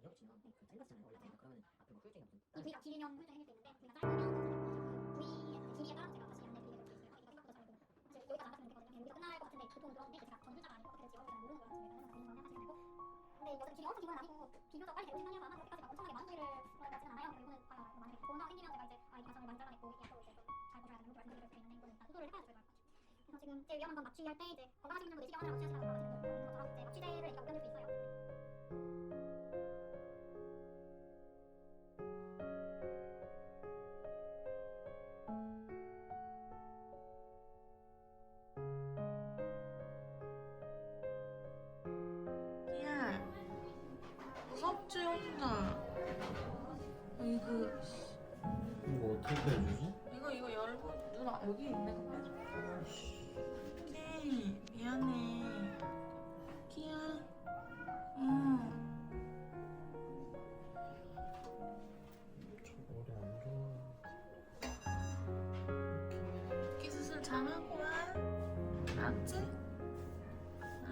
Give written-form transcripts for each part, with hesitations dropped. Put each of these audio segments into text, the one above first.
이 부위가 길면 홀쭉이 생길 수 있는데 부위가 짧으면 부위에 따라서 제가 다시 안내드리도록 되어 있어요. 생각보다 잘 모르고 사실 여기까지 안 갔으면 좋겠거든요. 여기서 끝날 것 같은데 보통 들었는데 제가 전문자가 아니고 어떻게 될지 여러분이 잘 모르는 거라서 제가 그래서 개인 마음에 하시면 되고 근데 여튼 길이 엄청 긴 건 아니고 비교적 빨리 배우신 편이어서 아마 그렇게까지 막 엄청나게 많은 소리를 거진 않아요. 그리고 이거는 만약에 고나가 생기면 제가 이제 이 과정을 많이 잘라냈고 이 앞으로 이제 좀 잘 보셔야 되는 부분을 말씀드릴 수 있는데 이거는 일단 수도를 해봐야 될 것 같아요. 그래서 지금 제일 위험한 건 납치할 때 이제 건강하신 분들도 내시경 하느라 납치하시다가 돌아가시는 분들 있는 것처럼 이제 납치대를 얘기가 우려될 수 있어요. 야, 무섭지 혼자. 이거 어떻게 해주지? 이거 열고 누나 여기 있네. 그거 빼줘. 오케이 미안해. 키야. 응. 저 머리 안 좋아. 키 수술 잘하고 와. 알았지? 응.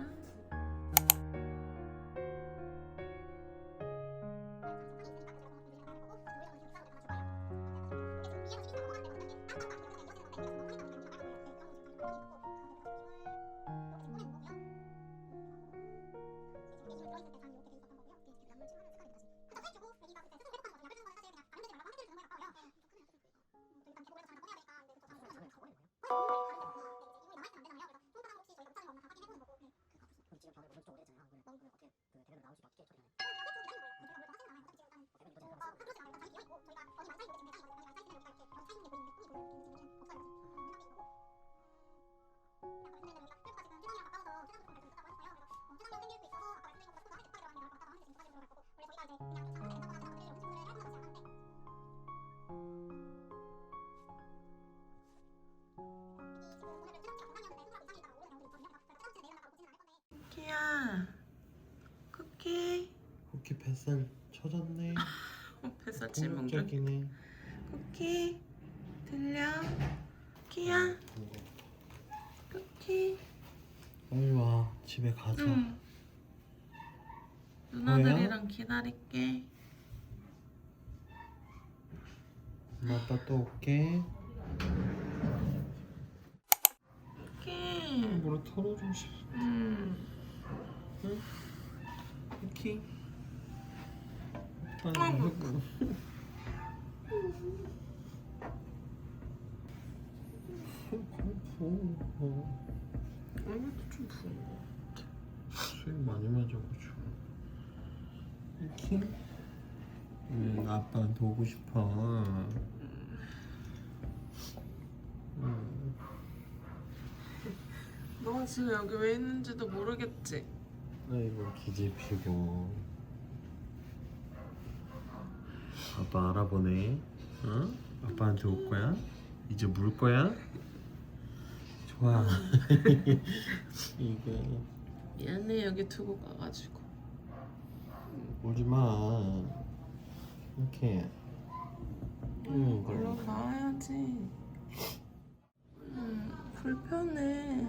키야. 쿠키. 쿠키 뱃살 쳐졌네. 뱃살 찔문경. 공격적이네. 쿠키. 들려? 키야. 쿠키. 빨리 와. 집에 가자. 응. 누나들이랑 기다릴게. 엄마 아빠 또 올게. 쿠키. 뭐를 털어주고 싶어. 응? 쿠키. 아이고. 얼굴도 좀 부은 거 같아. 술 많이 마셔가지고. 쿠키? 아빠한테 오고 싶어. 너가 지금 여기 왜 있는지도 모르겠지? 아이고 기집피고. 아빠 알아보네. 어? 아빠한테 올 거야? 이제 물 거야? 좋아. 이게 미안해 여기 두고 가가지고. 울지 마. 이렇게. 얼른 가야지. 불편해.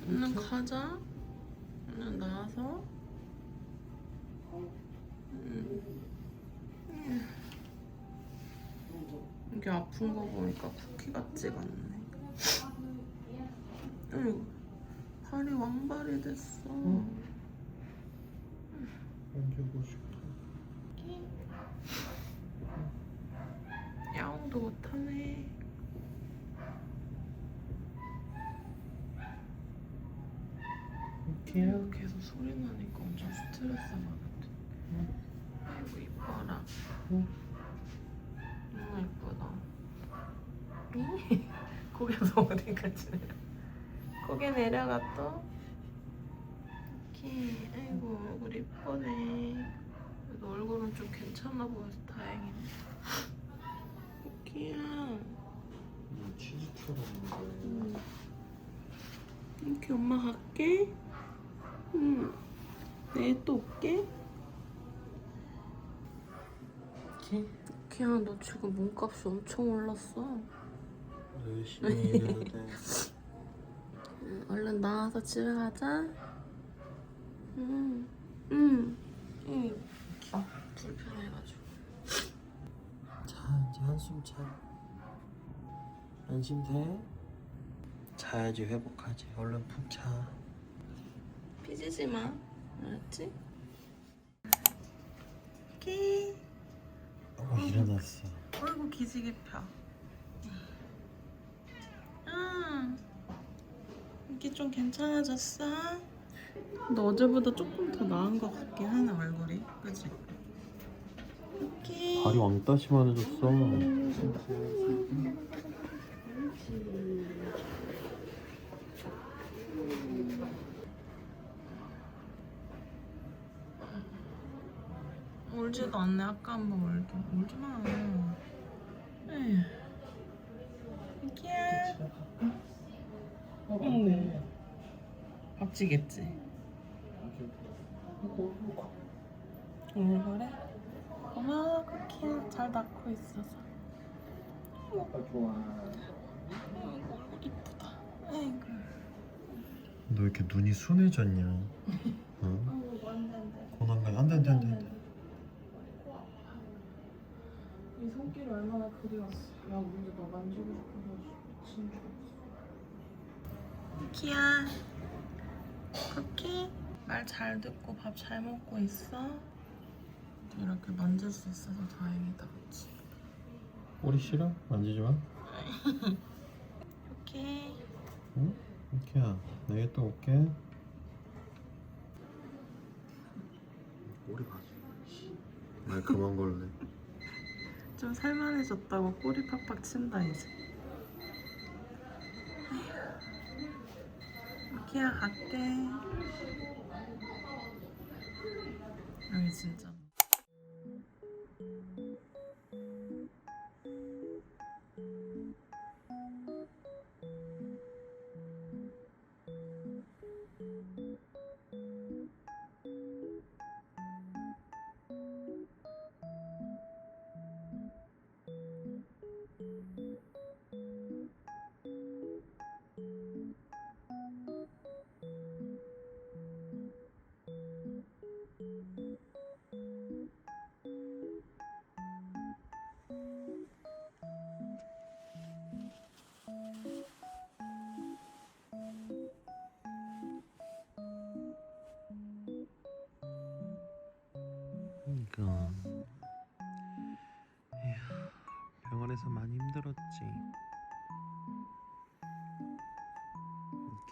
얼른 가자. 얼른 나와서. 이게 아픈 거 보니까 쿠키 같지가 않네. 아이고, 발이 왕발이 됐어. 만지고 싶어. 야옹도 못하네. 이렇게요? 계속 소리 나니까 엄청 스트레스 받았대. 아이고 이뻐라. 응. 너무 이쁘다. 고개도 어디까지 내려? 고개 내려가 또. 이렇게. 아이고 얼굴 이쁘네. 그래도 얼굴은 좀 괜찮아 보여서 다행이네. 이렇게야. 치즈처럼. 이렇게 엄마 갈게. 내일 또 올게. 이렇게? 키야 너 지금 몸값이 엄청 올랐어. 열심히 일해야 돼. 얼른 나와서 집에 가자. 불편해가지고. 자, 이제 한숨 자. 안심돼? 자야지 회복하지. 얼른 푹 자. 삐지지 마. 알았지? 기. 일어났어. 어이구 기지개 펴. 응. 이게 좀 괜찮아졌어? 너 어제보다 조금 더 나은 것 같긴 하네 얼굴이. 그치? 이렇게. 발이 왕따 심해졌어. 울지도 않네. 아까 한번 울지 마. 에휴. 이렇게. 밥지겠지. 그래? 고마워 쿠키야. 잘 낳고 있어서. 좋아. 아이고 얼굴 이쁘다. 아이고. 너 왜 이렇게 눈이 순해졌냐? 응? 고난가 안돼. 이 손길이 얼마나 그리웠어. 야 근데 너 만지고 싶어서 미친 줄 알았어. 쿠키야. 쿠키. 말 잘 듣고 밥 잘 먹고 있어? 이렇게 만질 수 있어서 다행이다, 그치? 꼬리 싫어? 만지지 마. 쿠키. 응? 이렇게야. 내일 또 올게. 꼬리 봐. 말 그만 걸래. 좀 살만해졌다고 꼬리 팍팍 친다 이제. 쿠키야 갈게. 여기 진짜. 그러니까 에휴, 병원에서 많이 힘들었지.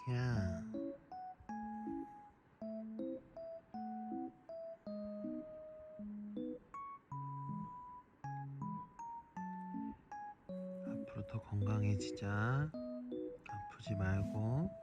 이렇게야. 앞으로 더 건강해지자. 아프지 말고.